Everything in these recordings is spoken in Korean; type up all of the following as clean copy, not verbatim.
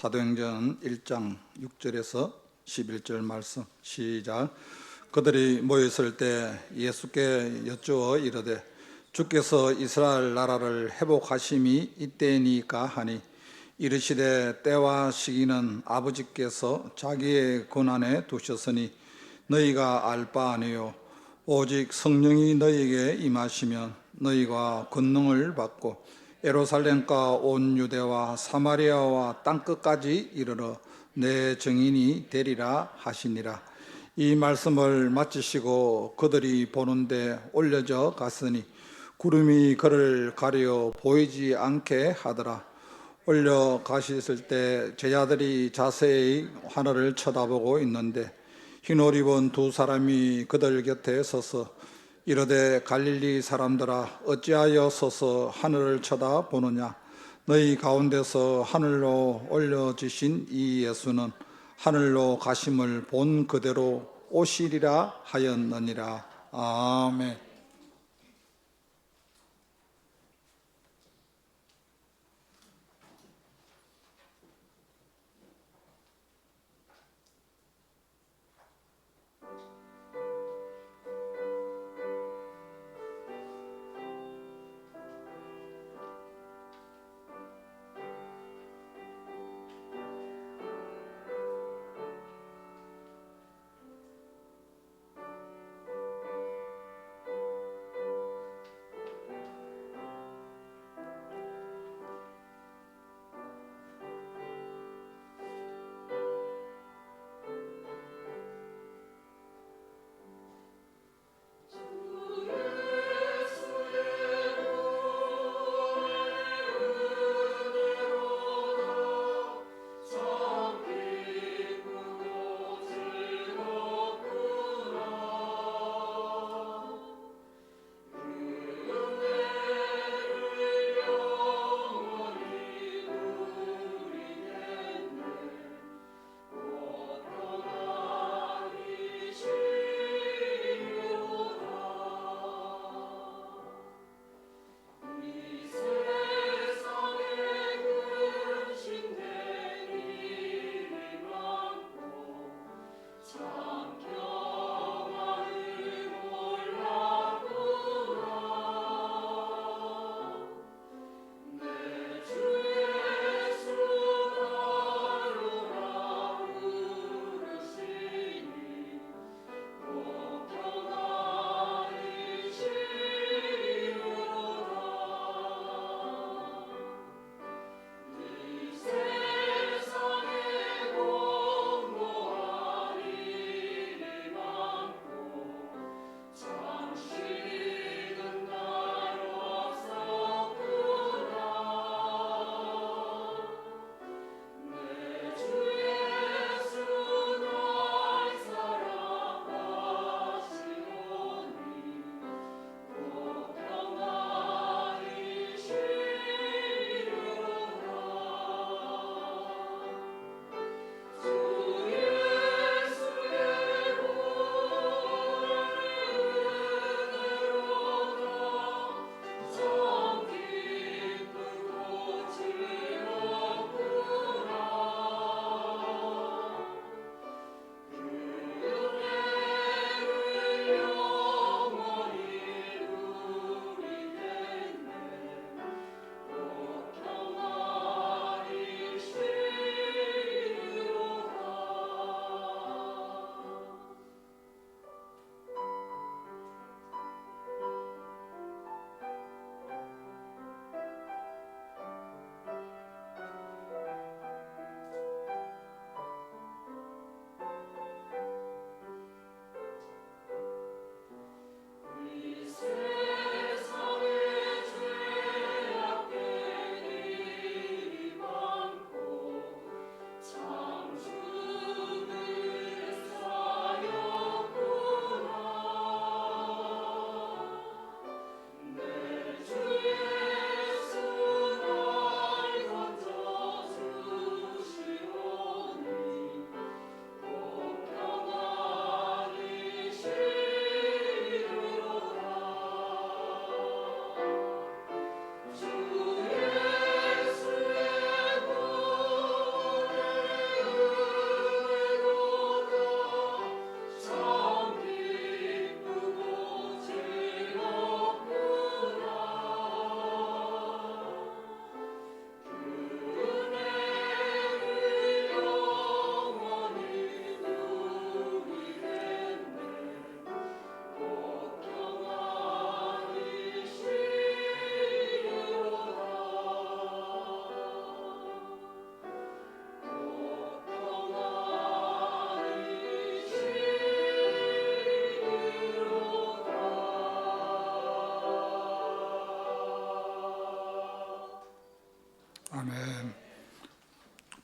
사도행전 1장 6절에서 11절 말씀 시작. 그들이 모였을 때 예수께 여쭈어 이르되 주께서 이스라엘 나라를 회복하심이 이때니까 하니 이르시되 때와 시기는 아버지께서 자기의 권한에 두셨으니 너희가 알 바 아니요 오직 성령이 너희에게 임하시면 너희가 권능을 받고 예루살렘과 온 유대와 사마리아와 땅끝까지 이르러 내 증인이 되리라 하시니라. 이 말씀을 마치시고 그들이 보는데 올려져 갔으니 구름이 그를 가려 보이지 않게 하더라. 올려 가셨을 때 제자들이 자세히 하늘을 쳐다보고 있는데 흰 옷 입은 두 사람이 그들 곁에 서서 이르되 갈릴리 사람들아 어찌하여 서서 하늘을 쳐다보느냐. 너희 가운데서 하늘로 올려지신 이 예수는 하늘로 가심을 본 그대로 오시리라 하였느니라. 아멘.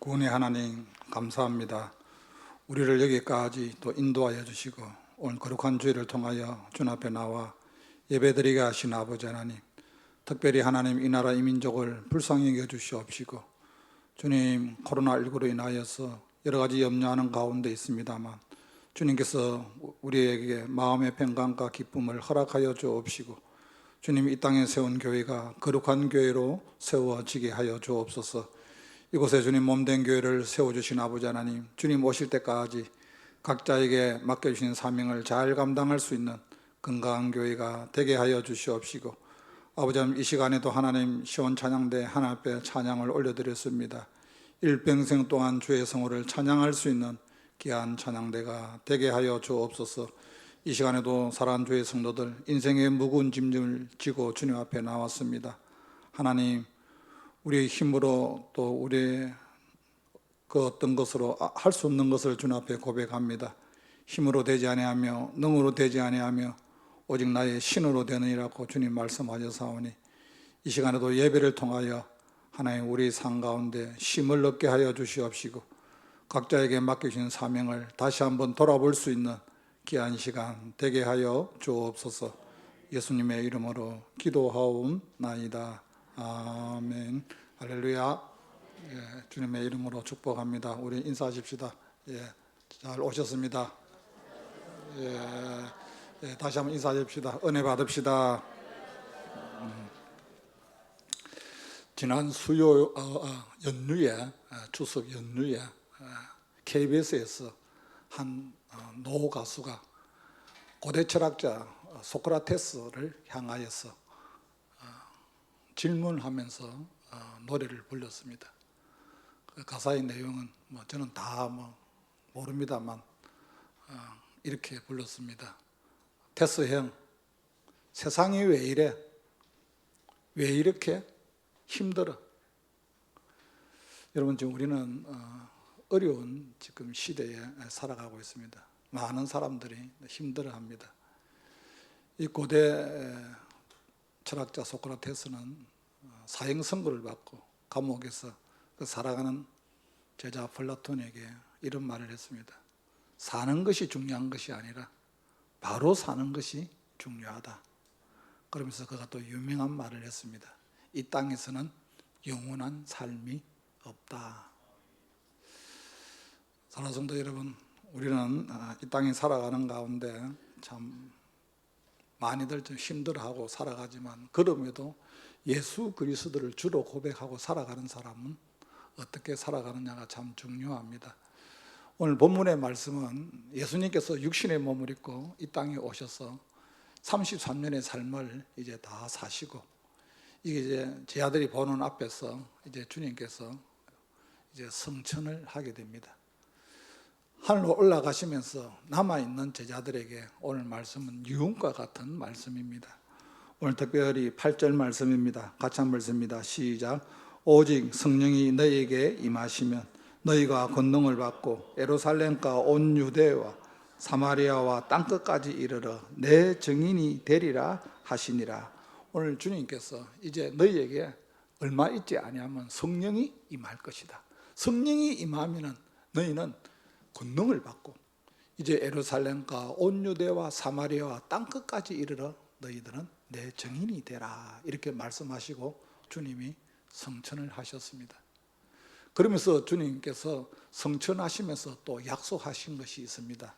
구원의 하나님 감사합니다. 우리를 여기까지 또 인도하여 주시고 오늘 거룩한 주일을 통하여 주 앞에 나와 예배드리게 하신 아버지 하나님, 특별히 하나님 이 나라 이 민족을 불쌍히 여겨주시옵시고, 주님 코로나19로 인하여서 여러 가지 염려하는 가운데 있습니다만 주님께서 우리에게 마음의 평강과 기쁨을 허락하여 주옵시고, 주님 이 땅에 세운 교회가 거룩한 교회로 세워지게 하여 주옵소서. 이곳에 주님 몸된 교회를 세워주신 아버지 하나님, 주님 오실 때까지 각자에게 맡겨주신 사명을 잘 감당할 수 있는 건강한 교회가 되게 하여 주시옵시고, 아버지 하나님 이 시간에도 하나님 시온 찬양대 하나님 앞에 찬양을 올려드렸습니다. 일평생 동안 주의 성호를 찬양할 수 있는 귀한 찬양대가 되게 하여 주옵소서. 이 시간에도 사랑하는 주의 성도들 인생의 무거운 짐을 지고 주님 앞에 나왔습니다. 하나님, 우리의 힘으로 또 우리의 그 어떤 것으로 할 수 없는 것을 주님 앞에 고백합니다. 힘으로 되지 아니하며 능으로 되지 아니하며 오직 나의 신으로 되느니라고 주님 말씀하셨사오니, 이 시간에도 예배를 통하여 하나님 우리 삶 가운데 힘을 얻게 하여 주시옵시고, 각자에게 맡기신 사명을 다시 한번 돌아볼 수 있는 귀한 시간 되게 하여 주옵소서. 예수님의 이름으로 기도하옵나이다. 아멘. 할렐루야. 예, 주님의 이름으로 축복합니다. 우리 인사하십시다. 예, 잘 오셨습니다. 예, 다시 한번 인사하십시다. 은혜 받읍시다. 지난 수요 연휴에, 추석 연휴에 KBS에서 한 노 가수가 고대 철학자 소크라테스를 향하여서 질문하면서 노래를 불렀습니다. 그 가사의 내용은 저는 다 모릅니다만 이렇게 불렀습니다. 테스 형, 세상이 왜 이래? 왜 이렇게 힘들어? 여러분, 지금 우리는 어려운 지금 시대에 살아가고 있습니다. 많은 사람들이 힘들어합니다. 이 고대 철학자 소크라테스는 사형 선고를 받고 감옥에서 그 살아가는 제자 플라톤에게 이런 말을 했습니다. 사는 것이 중요한 것이 아니라 바로 사는 것이 중요하다. 그러면서 그가 또 유명한 말을 했습니다. 이 땅에서는 영원한 삶이 없다. 사랑하는 성도 여러분, 우리는 이 땅에 살아가는 가운데 참 많이들 좀 힘들어하고 살아가지만, 그럼에도 예수 그리스도를 주로 고백하고 살아가는 사람은 어떻게 살아가느냐가 참 중요합니다. 오늘 본문의 말씀은 예수님께서 육신의 몸을 입고 이 땅에 오셔서 33년의 삶을 이제 다 사시고, 이게 이제 제 아들이 보는 앞에서 이제 주님께서 이제 성천을 하게 됩니다. 하늘로 올라가시면서 남아있는 제자들에게 오늘 말씀은 유언과 같은 말씀입니다. 오늘 특별히 8절 말씀입니다. 같이 한번 읽습니다. 시작. 오직 성령이 너희에게 임하시면 너희가 권능을 받고 예루살렘과 온 유대와 사마리아와 땅끝까지 이르러 내 증인이 되리라 하시니라. 오늘 주님께서 이제 너희에게 얼마 있지 아니하면 성령이 임할 것이다. 성령이 임하면 너희는 권능을 받고 이제 예루살렘과 온 유대와 사마리아와 땅끝까지 이르러 너희들은 내 증인이 되라. 이렇게 말씀하시고 주님이 성천을 하셨습니다. 그러면서 주님께서 성천하시면서 또 약속하신 것이 있습니다.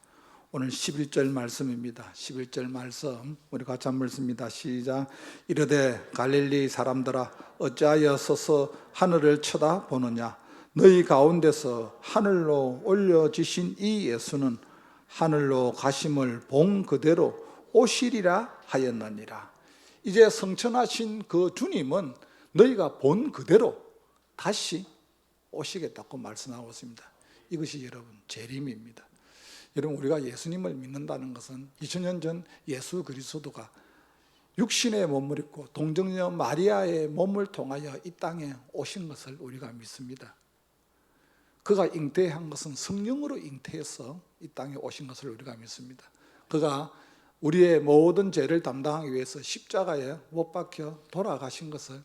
오늘 11절 말씀입니다. 11절 말씀 우리 같이 한번 읽습니다. 시작. 이르되 갈릴리 사람들아 어찌하여 서서 하늘을 쳐다보느냐? 너희 가운데서 하늘로 올려지신 이 예수는 하늘로 가심을 본 그대로 오시리라 하였느니라. 이제 성천하신 그 주님은 너희가 본 그대로 다시 오시겠다고 말씀하고 있습니다. 이것이 여러분 재림입니다. 여러분, 우리가 예수님을 믿는다는 것은 2000년 전 예수 그리스도가 육신의 몸을 입고 동정녀 마리아의 몸을 통하여 이 땅에 오신 것을 우리가 믿습니다. 그가 잉태한 것은 성령으로 잉태해서 이 땅에 오신 것을 우리가 믿습니다. 그가 우리의 모든 죄를 담당하기 위해서 십자가에 못 박혀 돌아가신 것을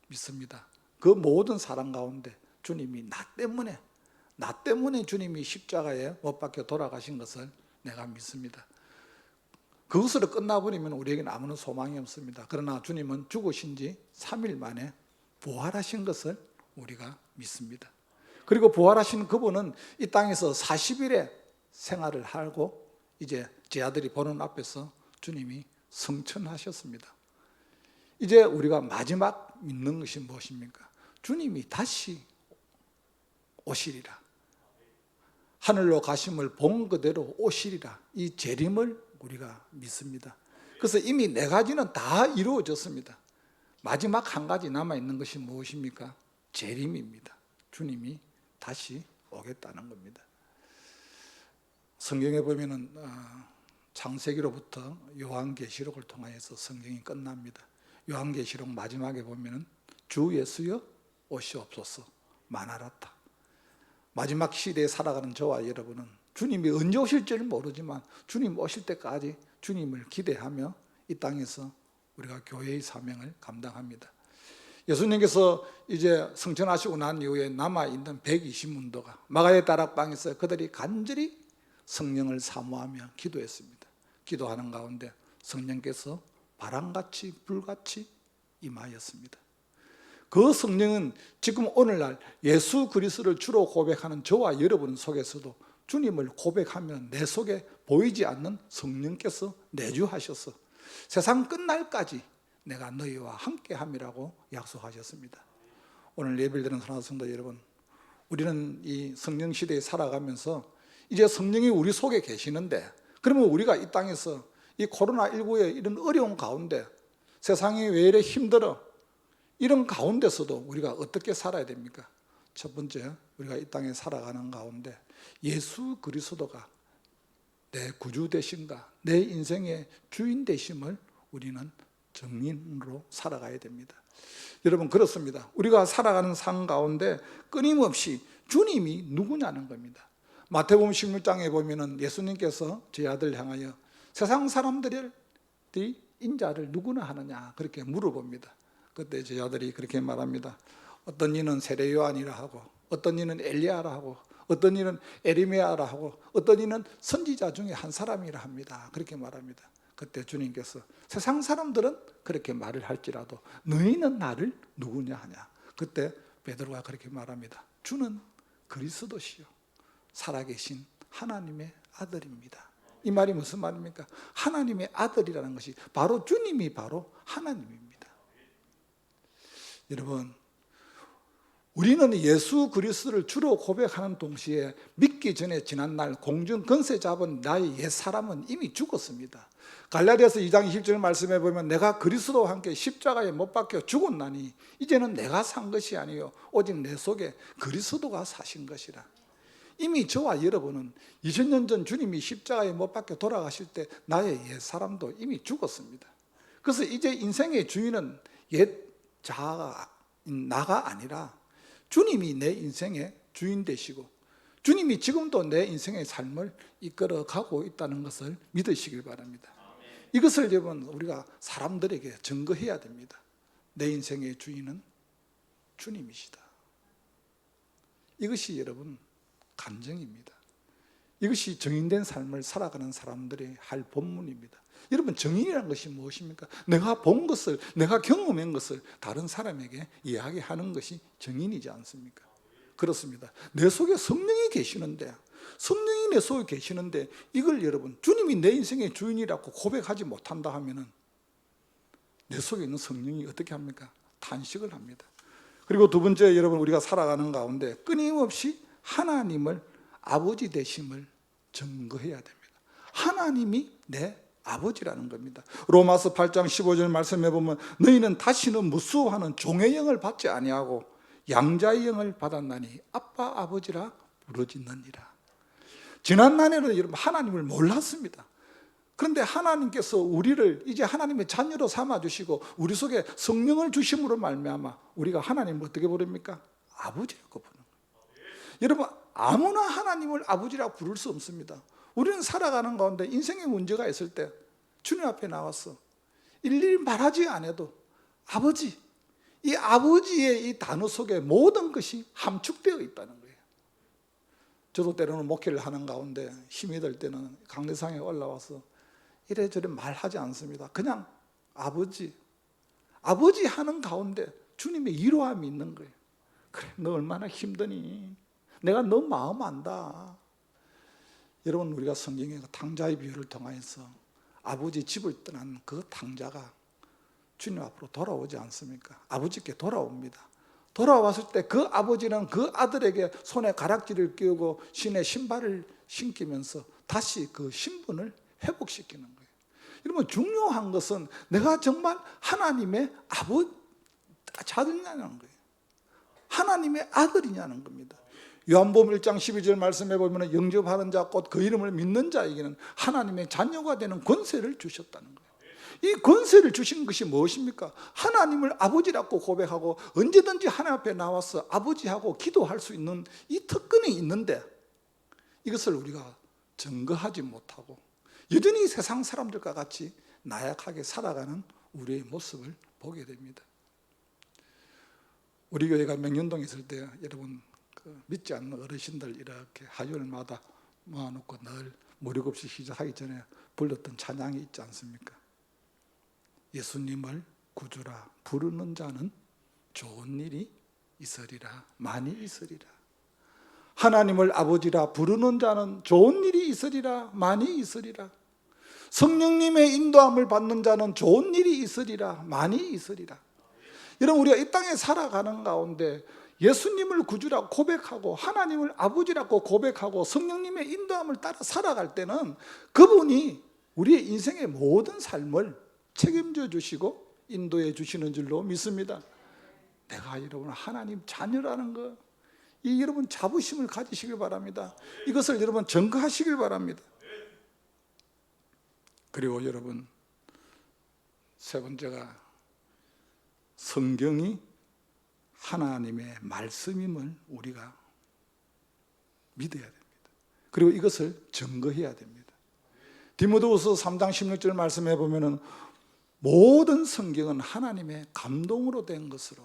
믿습니다. 그 모든 사랑 가운데 주님이 나 때문에 주님이 십자가에 못 박혀 돌아가신 것을 내가 믿습니다. 그것으로 끝나버리면 우리에게는 아무런 소망이 없습니다. 그러나 주님은 죽으신 지 3일 만에 부활하신 것을 우리가 믿습니다. 그리고 부활하신 그분은 이 땅에서 40일의 생활을 하고 이제 제 아들이 보는 앞에서 주님이 승천하셨습니다. 이제 우리가 마지막 믿는 것이 무엇입니까? 주님이 다시 오시리라. 하늘로 가심을 본 그대로 오시리라. 이 재림을 우리가 믿습니다. 그래서 이미 네 가지는 다 이루어졌습니다. 마지막 한 가지 남아있는 것이 무엇입니까? 재림입니다. 주님이 다시 오겠다는 겁니다. 성경에 보면은 창세기로부터 요한계시록을 통하여서 성경이 끝납니다. 요한계시록 마지막에 보면은 주 예수여 오시옵소서 마나라타. 마지막 시대에 살아가는 저와 여러분은 주님이 언제 오실지는 모르지만 주님 오실 때까지 주님을 기대하며 이 땅에서 우리가 교회의 사명을 감당합니다. 예수님께서 이제 승천하시고 난 이후에 남아있는 120문도가 마가의 다락방에서 그들이 간절히 성령을 사모하며 기도했습니다. 기도하는 가운데 성령께서 바람같이 불같이 임하였습니다. 그 성령은 지금 오늘날 예수 그리스도를 주로 고백하는 저와 여러분 속에서도 주님을 고백하면 내 속에 보이지 않는 성령께서 내주하셔서 세상 끝날까지 내가 너희와 함께함이라고 약속하셨습니다. 오늘 예배를 드리는 사랑하는 성도 여러분, 우리는 이 성령 시대에 살아가면서 이제 성령이 우리 속에 계시는데, 그러면 우리가 이 땅에서 이 코로나19의 이런 어려운 가운데 세상이 왜 이래 힘들어, 이런 가운데서도 우리가 어떻게 살아야 됩니까? 첫 번째, 우리가 이 땅에 살아가는 가운데 예수 그리스도가 내 구주 되신가, 내 인생의 주인 되심을 우리는 증인으로 살아가야 됩니다. 여러분, 그렇습니다. 우리가 살아가는 삶 가운데 끊임없이 주님이 누구냐는 겁니다. 마태복음 16장에 보면은 예수님께서 제 아들 향하여 세상 사람들이 인자를 누구나 하느냐 그렇게 물어봅니다. 그때 제 아들이 그렇게 말합니다. 어떤 이는 세례 요한이라 하고, 어떤 이는 엘리야라 하고, 어떤 이는 에리메야라 하고, 어떤 이는 선지자 중에 한 사람이라 합니다. 그렇게 말합니다. 그때 주님께서 세상 사람들은 그렇게 말을 할지라도 너희는 나를 누구냐 하냐. 그때 베드로가 그렇게 말합니다. 주는 그리스도시요 살아계신 하나님의 아들입니다. 이 말이 무슨 말입니까? 하나님의 아들이라는 것이 바로 주님이 바로 하나님입니다. 여러분, 우리는 예수 그리스도를 주로 고백하는 동시에 믿기 전에 지난날 공중 권세 잡은 나의 옛사람은 이미 죽었습니다. 갈라디아서 2장 20절 말씀해 보면 내가 그리스도와 함께 십자가에 못 박혀 죽었나니 이제는 내가 산 것이 아니요 오직 내 속에 그리스도가 사신 것이라. 이미 저와 여러분은 2000년 전 주님이 십자가에 못 박혀 돌아가실 때 나의 옛사람도 이미 죽었습니다. 그래서 이제 인생의 주인은 옛 자아가 나가 아니라 주님이 내 인생의 주인 되시고 주님이 지금도 내 인생의 삶을 이끌어가고 있다는 것을 믿으시길 바랍니다. 이것을 여러분 우리가 사람들에게 증거해야 됩니다. 내 인생의 주인은 주님이시다. 이것이 여러분 간증입니다. 이것이 정인된 삶을 살아가는 사람들이 할 본문입니다. 여러분, 정인이라는 것이 무엇입니까? 내가 본 것을, 내가 경험한 것을 다른 사람에게 이야기하는 것이 정인이지 않습니까? 그렇습니다. 내 속에 성령이 계시는데, 성령이 내 속에 계시는데 이걸 여러분 주님이 내 인생의 주인이라고 고백하지 못한다 하면은 내 속에 있는 성령이 어떻게 합니까? 탄식을 합니다. 그리고 두 번째, 여러분 우리가 살아가는 가운데 끊임없이 하나님을 아버지 되심을 증거해야 됩니다. 하나님이 내 아버지라는 겁니다. 로마서 8장 15절 말씀해 보면 너희는 다시는 무수하는 종의 영을 받지 아니하고 양자의 영을 받았나니 아빠 아버지라 부르짖느니라. 지난 날에는 여러분 하나님을 몰랐습니다. 그런데 하나님께서 우리를 이제 하나님의 자녀로 삼아주시고 우리 속에 성령을 주심으로 말미암아 우리가 하나님을 어떻게 부릅니까? 아버지라고 부르는 거예요. 여러분, 아무나 하나님을 아버지라고 부를 수 없습니다. 우리는 살아가는 가운데 인생의 문제가 있을 때 주님 앞에 나와서 일일이 말하지 않아도 아버지, 이 아버지의 이 단어 속에 모든 것이 함축되어 있다는 거예요. 저도 때로는 목회를 하는 가운데 힘이 들 때는 강대상에 올라와서 이래저래 말하지 않습니다. 그냥 아버지 하는 가운데 주님의 위로함이 있는 거예요. 그래, 너 얼마나 힘드니? 내가 너 마음 안다. 여러분, 우리가 성경의 그 탕자의 비유를 통해서 아버지 집을 떠난 그 탕자가 주님 앞으로 돌아오지 않습니까? 아버지께 돌아옵니다. 돌아왔을 때 그 아버지는 그 아들에게 손에 가락지를 끼우고 신의 신발을 신기면서 다시 그 신분을 회복시키는 거예요. 여러분, 중요한 것은 내가 정말 하나님의 자녀냐는 거예요. 하나님의 아들이냐는 겁니다. 요한복음 1장 12절 말씀해 보면 영접하는 자 곧 그 이름을 믿는 자에게는 하나님의 자녀가 되는 권세를 주셨다는 거예요. 이 권세를 주신 것이 무엇입니까? 하나님을 아버지라고 고백하고 언제든지 하나님 앞에 나와서 아버지하고 기도할 수 있는 이 특권이 있는데 이것을 우리가 증거하지 못하고 여전히 세상 사람들과 같이 나약하게 살아가는 우리의 모습을 보게 됩니다. 우리 교회가 명륜동에 있을 때 여러분 믿지 않는 어르신들 이렇게 화요일마다 모아놓고 늘 무력 없이 시작하기 전에 불렀던 찬양이 있지 않습니까? 예수님을 구주라 부르는 자는 좋은 일이 있으리라 많이 있으리라. 하나님을 아버지라 부르는 자는 좋은 일이 있으리라 많이 있으리라. 성령님의 인도함을 받는 자는 좋은 일이 있으리라 많이 있으리라. 여러분, 우리가 이 땅에 살아가는 가운데 예수님을 구주라고 고백하고 하나님을 아버지라고 고백하고 성령님의 인도함을 따라 살아갈 때는 그분이 우리의 인생의 모든 삶을 책임져 주시고 인도해 주시는 줄로 믿습니다. 내가 여러분 하나님 자녀라는 거, 이 여러분 자부심을 가지시길 바랍니다. 이것을 여러분 증거하시길 바랍니다. 그리고 여러분 세 번째가 성경이 하나님의 말씀임을 우리가 믿어야 됩니다. 그리고 이것을 증거해야 됩니다. 디모데후서 3장 16절 말씀해 보면은 모든 성경은 하나님의 감동으로 된 것으로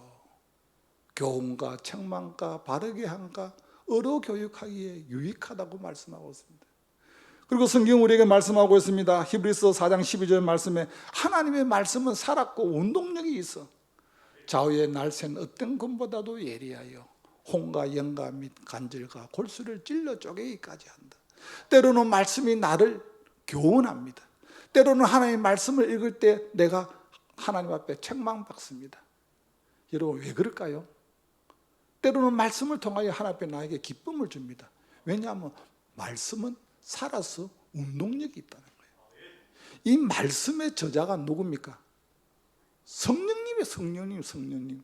교훈과 책망과 바르게 함과 의로 교육하기에 유익하다고 말씀하고 있습니다. 그리고 성경 우리에게 말씀하고 있습니다. 히브리서 4장 12절 말씀에 하나님의 말씀은 살았고 운동력이 있어 좌우의 날쌘 어떤 검보다도 예리하여 홍과 영과 및 간질과 골수를 찔러 쪼개기까지 한다. 때로는 말씀이 나를 교훈합니다. 때로는 하나님의 말씀을 읽을 때 내가 하나님 앞에 책망받습니다. 여러분 왜 그럴까요? 때로는 말씀을 통하여 하나님 앞에 나에게 기쁨을 줍니다. 왜냐하면 말씀은 살아서 운동력이 있다는 거예요. 이 말씀의 저자가 누굽니까? 성령님의 성령님.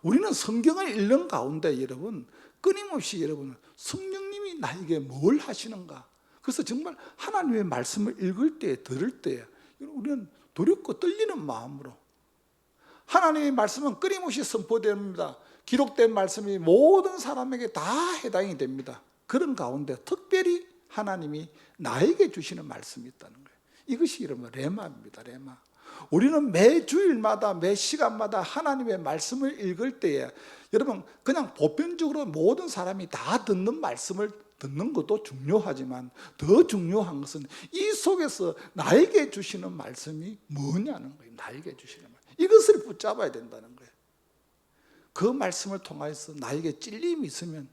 우리는 성경을 읽는 가운데 여러분 끊임없이 여러분 성령님이 나에게 뭘 하시는가? 그래서 정말 하나님의 말씀을 읽을 때 들을 때 우리는 두렵고 떨리는 마음으로 하나님의 말씀은 끊임없이 선포됩니다. 기록된 말씀이 모든 사람에게 다 해당이 됩니다. 그런 가운데 특별히 하나님이 나에게 주시는 말씀이 있다는 거예요. 이것이 여러분 레마입니다. 레마. 우리는 매 주일마다 매 시간마다 하나님의 말씀을 읽을 때에 여러분 그냥 보편적으로 모든 사람이 다 듣는 말씀을 듣는 것도 중요하지만 더 중요한 것은 이 속에서 나에게 주시는 말씀이 뭐냐는 거예요. 나에게 주시는 말씀. 이것을 붙잡아야 된다는 거예요. 그 말씀을 통해서 나에게 찔림이 있으면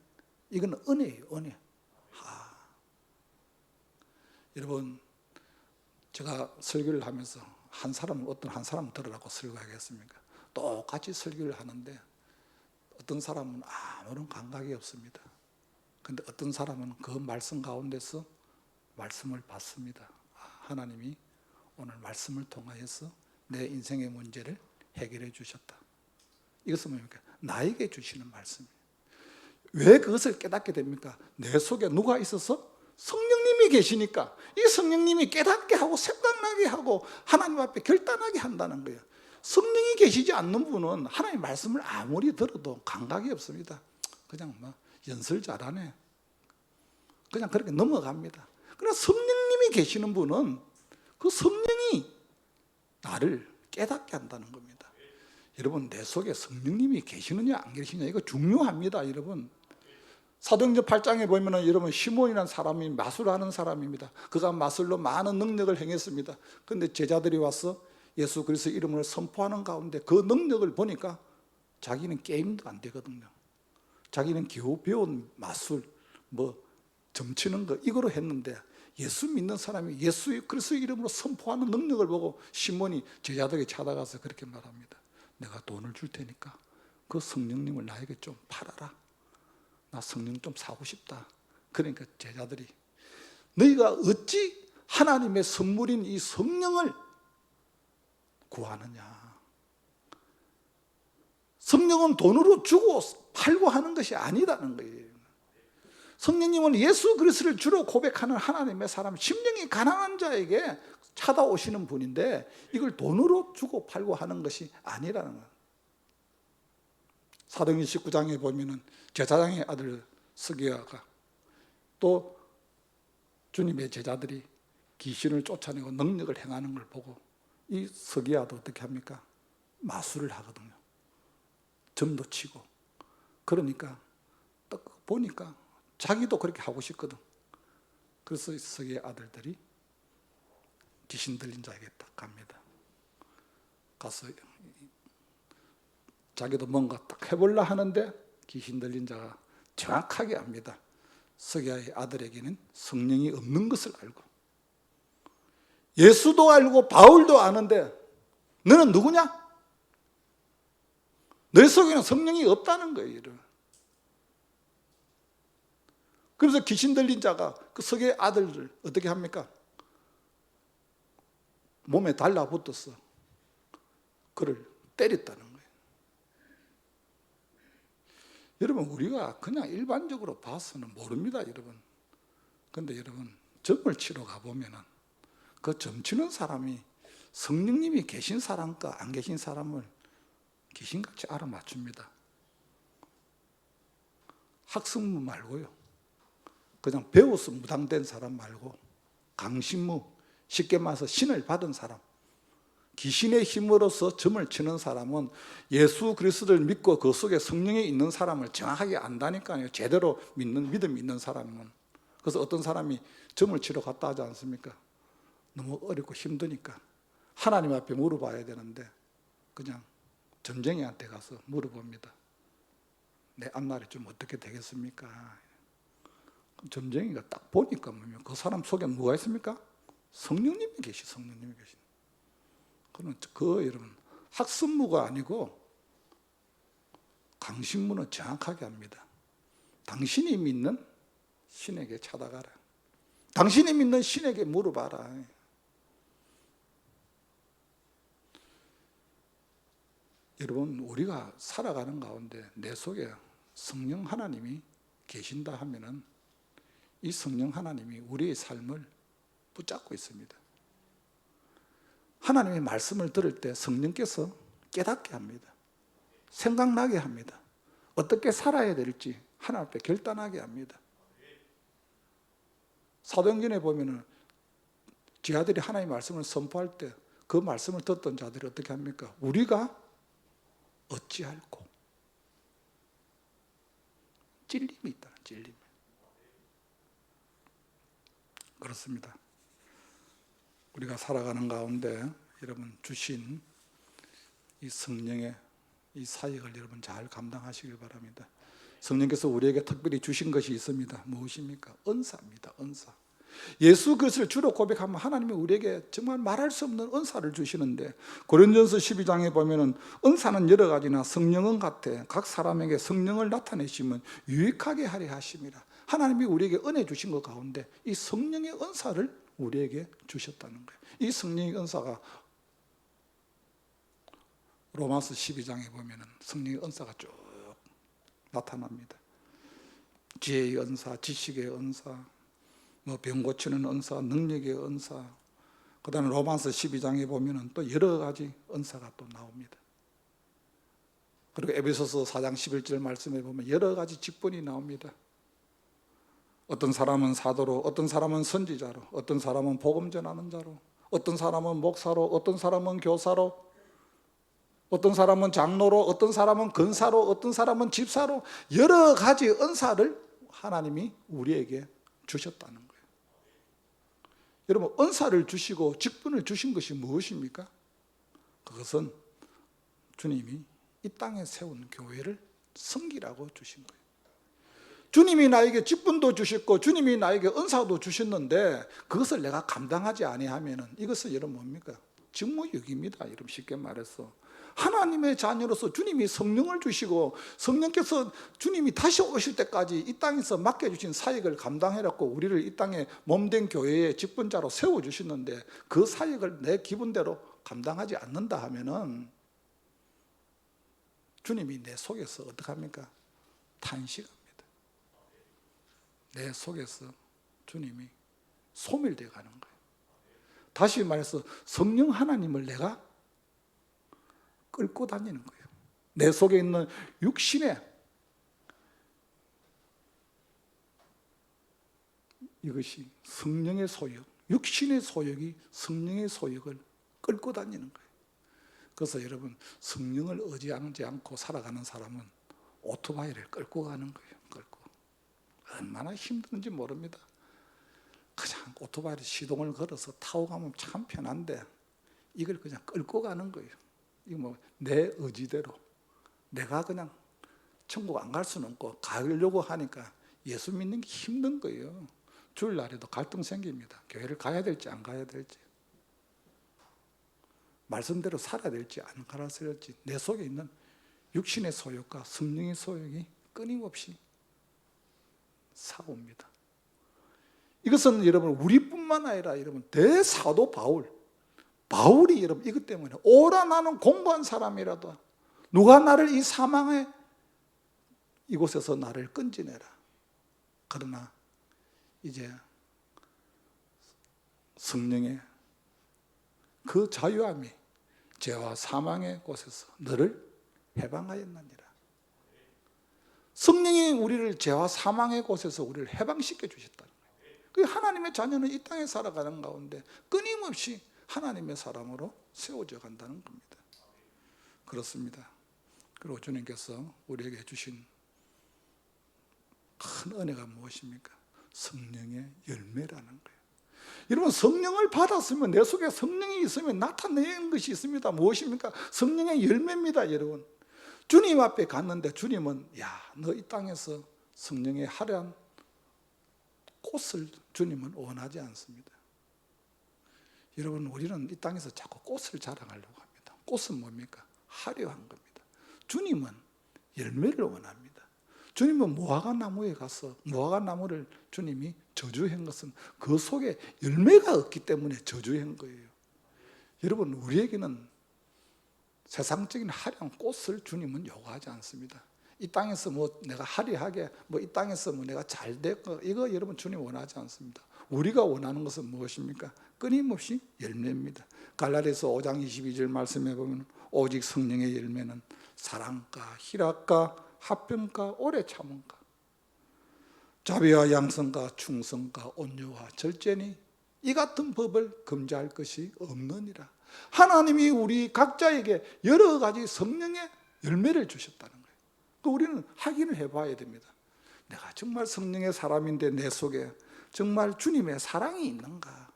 이건 은혜예요. 은혜. 여러분 제가 설교를 하면서 어떤 한 사람 들으라고 설교하겠습니까? 똑같이 설교를 하는데 어떤 사람은 아무런 감각이 없습니다. 그런데 어떤 사람은 그 말씀 가운데서 말씀을 받습니다. 하나님이 오늘 말씀을 통하여서 내 인생의 문제를 해결해 주셨다. 이것은 뭡니까? 나에게 주시는 말씀이에요. 왜 그것을 깨닫게 됩니까? 내 속에 누가 있어서? 성령님이 계시니까 이 성령님이 깨닫게 하고 생각나게 하고 하나님 앞에 결단하게 한다는 거예요. 성령이 계시지 않는 분은 하나님의 말씀을 아무리 들어도 감각이 없습니다. 그냥 연설 잘하네. 그냥 그렇게 넘어갑니다. 그러나 성령님이 계시는 분은 그 성령이 나를 깨닫게 한다는 겁니다. 여러분, 내 속에 성령님이 계시느냐 안 계시느냐 이거 중요합니다. 여러분, 사도행전 8장에 보면은 여러분 시몬이라는 사람이 마술하는 사람입니다. 그가 마술로 많은 능력을 행했습니다. 그런데 제자들이 와서 예수 그리스도 이름을 선포하는 가운데 그 능력을 보니까 자기는 게임도 안 되거든요. 자기는 겨우 배운 마술, 점치는 거 이거로 했는데 예수 믿는 사람이 예수 그리스도 이름으로 선포하는 능력을 보고 시몬이 제자들에게 찾아가서 그렇게 말합니다. 내가 돈을 줄 테니까 그 성령님을 나에게 좀 팔아라. 나 성령 좀 사고 싶다. 그러니까 제자들이 너희가 어찌 하나님의 선물인 이 성령을 구하느냐. 성령은 돈으로 주고 팔고 하는 것이 아니라는 거예요. 성령님은 예수 그리스도를 주로 고백하는 하나님의 사람, 심령이 가난한 자에게 찾아오시는 분인데 이걸 돈으로 주고 팔고 하는 것이 아니라는 거예요. 사도행전 19장에 보면은 제사장의 아들 스기야가 또 주님의 제자들이 귀신을 쫓아내고 능력을 행하는 걸 보고 이 스기야도 어떻게 합니까? 마술을 하거든요. 점도 치고. 그러니까 딱 보니까 자기도 그렇게 하고 싶거든. 그래서 스기야 아들들이 귀신 들린 자에게 딱 갑니다. 가서 자기도 뭔가 딱 해보려 하는데 귀신 들린 자가 정확하게 압니다. 스기야의 아들에게는 성령이 없는 것을 알고 예수도 알고 바울도 아는데 너는 누구냐? 너 속에는 성령이 없다는 거예요. 그래서 귀신 들린 자가 그 스기야의 아들을 어떻게 합니까? 몸에 달라붙어서 그를 때렸다는 거예요. 여러분, 우리가 그냥 일반적으로 봐서는 모릅니다, 여러분. 그런데 여러분, 점을 치러 가보면은 그 점 치는 사람이 성령님이 계신 사람과 안 계신 사람을 귀신같이 알아맞춥니다. 학습무 말고요. 그냥 배워서 무당된 사람 말고 강신무, 쉽게 말해서 신을 받은 사람, 귀신의 힘으로서 점을 치는 사람은 예수 그리스도를 믿고 그 속에 성령이 있는 사람을 정확하게 안다니까요. 제대로 믿음이 있는 사람은. 그래서 어떤 사람이 점을 치러 갔다 하지 않습니까? 너무 어렵고 힘드니까 하나님 앞에 물어봐야 되는데 그냥 점쟁이한테 가서 물어봅니다. 내 앞날이 좀 어떻게 되겠습니까? 점쟁이가 딱 보니까 그 사람 속에 뭐가 있습니까? 성령님이 성령님이 계시. 그건 여러분 학습무가 아니고 강신무는 정확하게 합니다. 당신이 믿는 신에게 찾아가라. 당신이 믿는 신에게 물어봐라. 여러분, 우리가 살아가는 가운데 내 속에 성령 하나님이 계신다 하면은 이 성령 하나님이 우리의 삶을 붙잡고 있습니다. 하나님의 말씀을 들을 때 성령께서 깨닫게 합니다. 생각나게 합니다. 어떻게 살아야 될지 하나님 앞에 결단하게 합니다. 사도행전에 보면은 지하들이 하나님의 말씀을 선포할 때 그 말씀을 듣던 자들이 어떻게 합니까? 우리가 어찌할꼬? 찔림이 있다. 찔림. 그렇습니다. 우리가 살아가는 가운데 여러분 주신 이 성령의 이 사역을 여러분 잘 감당하시길 바랍니다. 성령께서 우리에게 특별히 주신 것이 있습니다. 무엇입니까? 은사입니다. 은사. 예수 그리스도를 주로 고백하면 하나님이 우리에게 정말 말할 수 없는 은사를 주시는데 고린도전서 12장에 보면은 은사는 여러 가지나 성령은 같아 각 사람에게 성령을 나타내시면 유익하게 하려 하심이라. 하나님이 우리에게 은혜 주신 것 가운데 이 성령의 은사를 우리에게 주셨다는 거예요. 이 성령의 은사가 로마서 12장에 보면은 성령의 은사가 쭉 나타납니다. 지혜의 은사, 지식의 은사, 병 고치는 은사, 능력의 은사, 그 다음에 로마서 12장에 보면은 또 여러 가지 은사가 또 나옵니다. 그리고 에베소서 4장 11절 말씀에 보면 여러 가지 직분이 나옵니다. 어떤 사람은 사도로, 어떤 사람은 선지자로, 어떤 사람은 복음 전하는 자로, 어떤 사람은 목사로, 어떤 사람은 교사로, 어떤 사람은 장로로, 어떤 사람은 근사로, 어떤 사람은 집사로 여러 가지 은사를 하나님이 우리에게 주셨다는 거예요. 여러분, 은사를 주시고 직분을 주신 것이 무엇입니까? 그것은 주님이 이 땅에 세운 교회를 섬기라고 주신 거예요. 주님이 나에게 직분도 주셨고 주님이 나에게 은사도 주셨는데 그것을 내가 감당하지 아니하면은 이것은 여러분 뭡니까? 직무유기입니다. 여러분 쉽게 말해서 하나님의 자녀로서 주님이 성령을 주시고 성령께서 주님이 다시 오실 때까지 이 땅에서 맡겨주신 사역을 감당해갖고 우리를 이 땅에 몸된 교회의 직분자로 세워주시는데 그 사역을 내 기분대로 감당하지 않는다 하면은 주님이 내 속에서 어떻게 합니까? 탄식합니다. 내 속에서 주님이 소멸되어 가는 거예요. 다시 말해서 성령 하나님을 내가 끌고 다니는 거예요. 내 속에 있는 육신의 이것이 성령의 소욕, 육신의 소욕이 성령의 소욕을 끌고 다니는 거예요. 그래서 여러분 성령을 의지하지 않고 살아가는 사람은 오토바이를 끌고 가는 거예요. 끌고 얼마나 힘든지 모릅니다. 그냥 오토바이를 시동을 걸어서 타고 가면 참 편한데 이걸 그냥 끌고 가는 거예요. 이거 뭐 내 의지대로 내가 그냥 천국 안 갈 수는 없고 가려고 하니까 예수 믿는 게 힘든 거예요. 주일날에도 갈등 생깁니다. 교회를 가야 될지 안 가야 될지, 말씀대로 살아야 될지 안 살아야 될지, 내 속에 있는 육신의 소욕과 성령의 소욕이 끊임없이 싸웁니다. 이것은 여러분 우리뿐만 아니라 여러분 대사도 바울이 여러분 이것 때문에 오라 나는 공부한 사람이라도 누가 나를 이 사망의 이곳에서 나를 건지내라. 그러나 이제 성령의 그 자유함이 죄와 사망의 곳에서 너를 해방하였느니라. 성령이 우리를 죄와 사망의 곳에서 우리를 해방시켜 주셨다는 거예요. 하나님의 자녀는 이 땅에 살아가는 가운데 끊임없이 하나님의 사람으로 세워져 간다는 겁니다. 그렇습니다. 그리고 주님께서 우리에게 주신 큰 은혜가 무엇입니까? 성령의 열매라는 거예요. 여러분 성령을 받았으면 내 속에 성령이 있으면 나타내는 것이 있습니다. 무엇입니까? 성령의 열매입니다. 여러분 주님 앞에 갔는데 주님은 너 이 땅에서 성령의 화려한 꽃을 주님은 원하지 않습니다. 여러분 우리는 이 땅에서 자꾸 꽃을 자랑하려고 합니다. 꽃은 뭡니까? 화려한 겁니다. 주님은 열매를 원합니다. 주님은 무화과나무에 가서 무화과나무를 주님이 저주한 것은 그 속에 열매가 없기 때문에 저주한 거예요. 여러분 우리에게는 세상적인 화려한 꽃을 주님은 요구하지 않습니다. 이 땅에서 뭐 내가 화려하게 이 땅에서 뭐 내가 잘 됐고 이거 여러분 주님 원하지 않습니다. 우리가 원하는 것은 무엇입니까? 끊임없이 열매입니다. 갈라디아서 5장 22절 말씀해 보면 오직 성령의 열매는 사랑과 희락과 화평과 오래 참음과 자비와 양선과 충성과 온유와 절제니 이 같은 법을 금지할 것이 없느니라. 하나님이 우리 각자에게 여러 가지 성령의 열매를 주셨다는 거예요. 우리는 확인을 해봐야 됩니다. 내가 정말 성령의 사람인데 내 속에 정말 주님의 사랑이 있는가?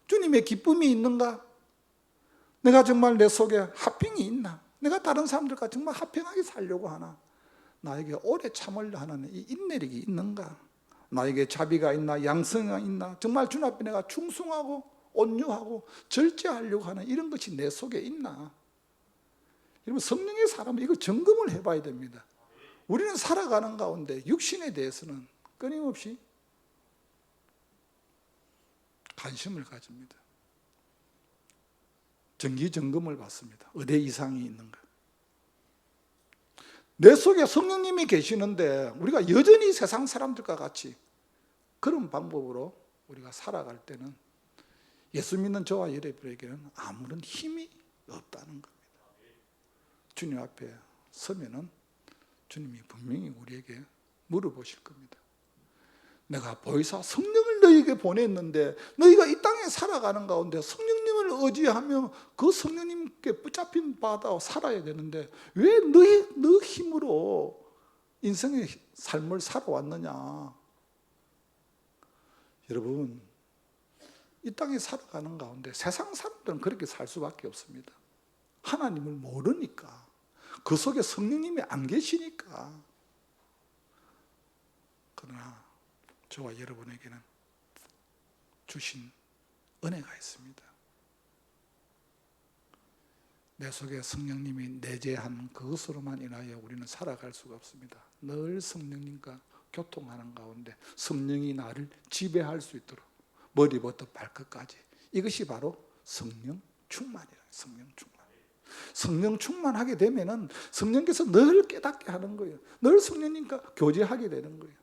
주님의 기쁨이 있는가? 내가 정말 내 속에 화평이 있나? 내가 다른 사람들과 정말 화평하게 살려고 하나? 나에게 오래 참으려 하는 이 인내력이 있는가? 나에게 자비가 있나? 양성이 있나? 정말 주님 앞에 내가 충성하고 온유하고 절제하려고 하는 이런 것이 내 속에 있나? 여러분 성령의 사람은 이거 점검을 해봐야 됩니다. 우리는 살아가는 가운데 육신에 대해서는 끊임없이 관심을 가집니다. 정기 점검을 받습니다. 어디 이상이 있는가? 내 속에 성령님이 계시는데 우리가 여전히 세상 사람들과 같이 그런 방법으로 우리가 살아갈 때는 예수 믿는 저와 여러분에게는 아무런 힘이 없다는 겁니다. 주님 앞에 서면은 주님이 분명히 우리에게 물어보실 겁니다. 내가 보혜사 성령을 너희에게 보냈는데 너희가 이 땅에 살아가는 가운데 성령님을 의지하며 그 성령님께 붙잡힌 바다 살아야 되는데 왜 너 힘으로 인생의 삶을 살아왔느냐? 여러분, 이 땅에 살아가는 가운데 세상 사람들은 그렇게 살 수밖에 없습니다. 하나님을 모르니까, 그 속에 성령님이 안 계시니까. 그러나 저와 여러분에게는 주신 은혜가 있습니다. 내 속에 성령님이 내재한 그것으로만 인하여 우리는 살아갈 수가 없습니다. 늘 성령님과 교통하는 가운데 성령이 나를 지배할 수 있도록 머리부터 발끝까지, 이것이 바로 성령 충만이라. 성령 충만. 성령 충만하게 되면은 성령께서 늘 깨닫게 하는 거예요. 늘 성령님과 교제하게 되는 거예요.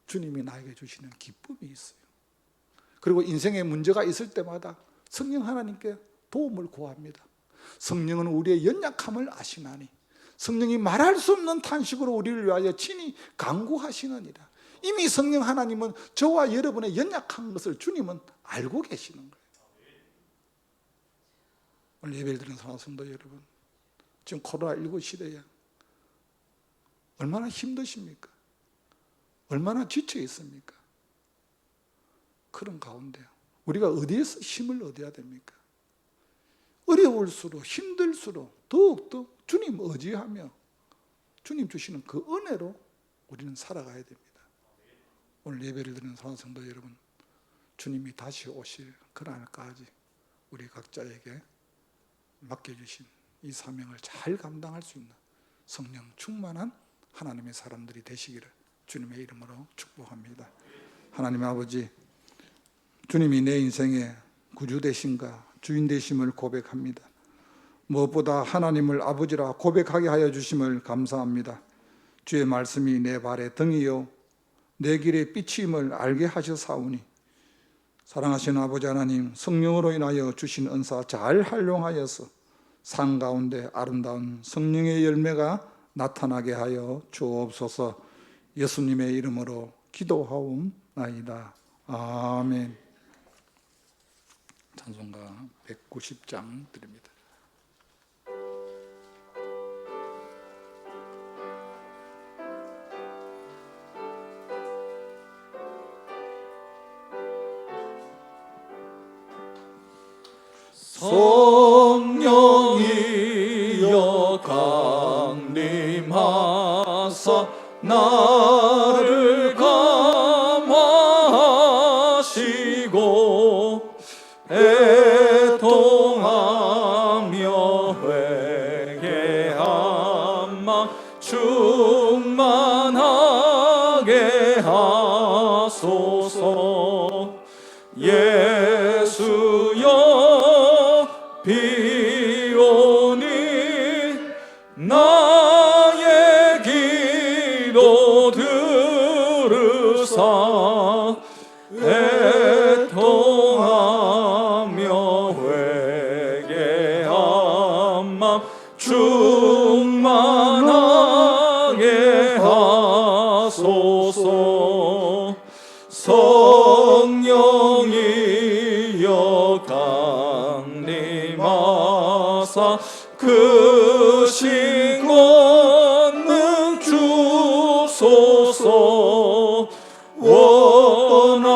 주님이 나에게 주시는 기쁨이 있어요. 그리고 인생에 문제가 있을 때마다 성령 하나님께 도움을 구합니다. 성령은 우리의 연약함을 아시나니 성령이 말할 수 없는 탄식으로 우리를 위하여 친히 간구하시느니라. 이미 성령 하나님은 저와 여러분의 연약한 것을 주님은 알고 계시는 거예요. 오늘 예배를 드리는 사랑하는 성도 여러분, 지금 코로나19 시대에 얼마나 힘드십니까? 얼마나 지쳐 있습니까? 그런 가운데 우리가 어디에서 힘을 얻어야 됩니까? 어려울수록, 힘들수록 더욱더 주님 의지하며 주님 주시는 그 은혜로 우리는 살아가야 됩니다. 오늘 예배를 드리는 사랑하는 성도 여러분, 주님이 다시 오실 그날까지 우리 각자에게 맡겨주신 이 사명을 잘 감당할 수 있는 성령 충만한 하나님의 사람들이 되시기를 주님의 이름으로 축복합니다. 하나님 아버지, 주님이 내 인생의 구주 되심과 주인 되심을 고백합니다. 무엇보다 하나님을 아버지라 고백하게 하여 주심을 감사합니다. 주의 말씀이 내 발의 등이요 내 길의 빛임을 알게 하셔사오니, 사랑하시는 아버지 하나님, 성령으로 인하여 주신 은사 잘 활용하여서 산 가운데 아름다운 성령의 열매가 나타나게 하여 주옵소서. 예수님의 이름으로 기도하옵나이다. 아멘. 찬송가 190장 드립니다. 성령이여 강림하사 나를 감화하시고 애통하며 회개한 마 충만하게 하소서. 예수여 비오니 나의 기도 들으사 애통하며 회개한 맘 충만하게 하소서. 성령이여 강림하사 그 신권능 주소서. 원하옵고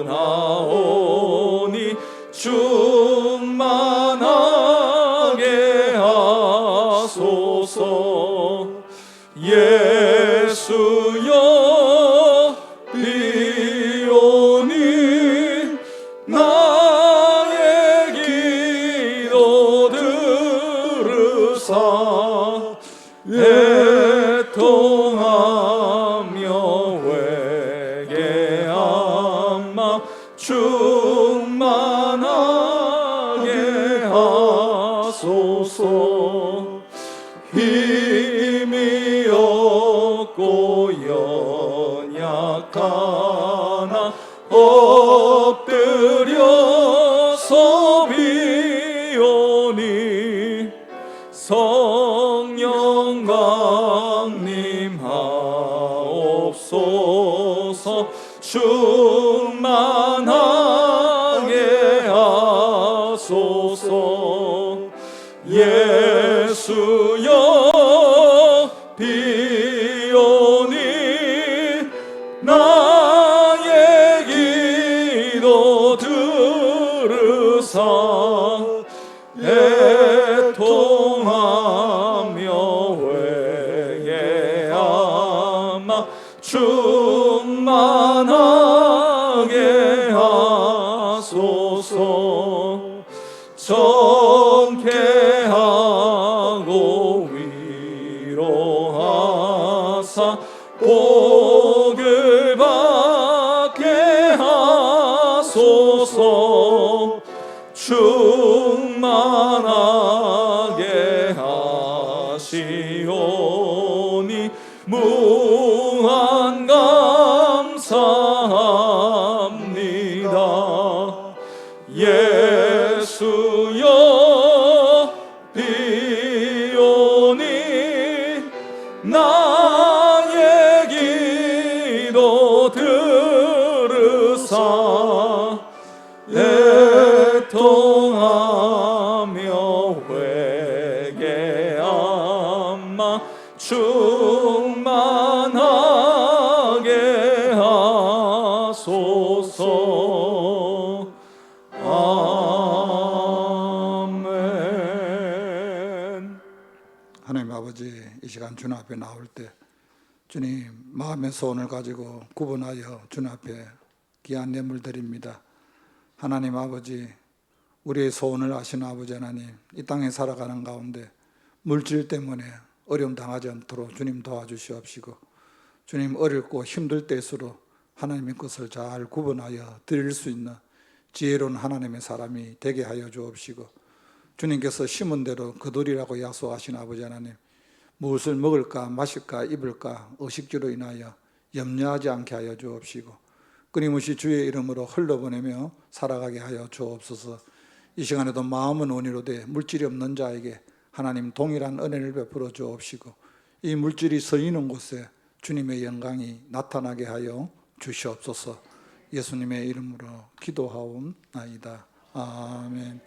원하오니 충만하게 하소서. 예수여 비오니 나의 기도 들으사 애통하며 회개한 마 충만하게 하소서. 힘이 없고 연약하나 엎드려서 비오니 성령 강림하옵소서. 충만하게 하소서. 예수여 비오니 나의 기도 들으사 애통하며 회개하마 충만하게 하소서. 정케하고 위로하사 복을 받게 하소서. 충만하게 하시오니 무한 감사합니다. 예수여 비오니 나의 기도 들으사 애통하며 회개하마 충만하게 하소서. 아멘. 하나님 아버지, 이 시간 주님 앞에 나올 때 주님 마음의 소원을 가지고 구분하여 주님 앞에 귀한 예물 드립니다. 하나님 아버지, 우리의 소원을 아시는 아버지 하나님, 이 땅에 살아가는 가운데 물질 때문에 어려움 당하지 않도록 주님 도와주시옵시고, 주님 어렵고 힘들 때일수록 하나님의 것을 잘 구분하여 드릴 수 있는 지혜로운 하나님의 사람이 되게 하여 주옵시고, 주님께서 심은 대로 거두리라고 약속하신 아버지 하나님, 무엇을 먹을까 마실까 입을까 의식주로 인하여 염려하지 않게 하여 주옵시고, 끊임없이 주의 이름으로 흘러보내며 살아가게 하여 주옵소서. 이 시간에도 마음은 원의로 돼 물질이 없는 자에게 하나님 동일한 은혜를 베풀어 주옵시고, 이 물질이 서 있는 곳에 주님의 영광이 나타나게 하여 주시옵소서. 예수님의 이름으로 기도하옵나이다. 아멘.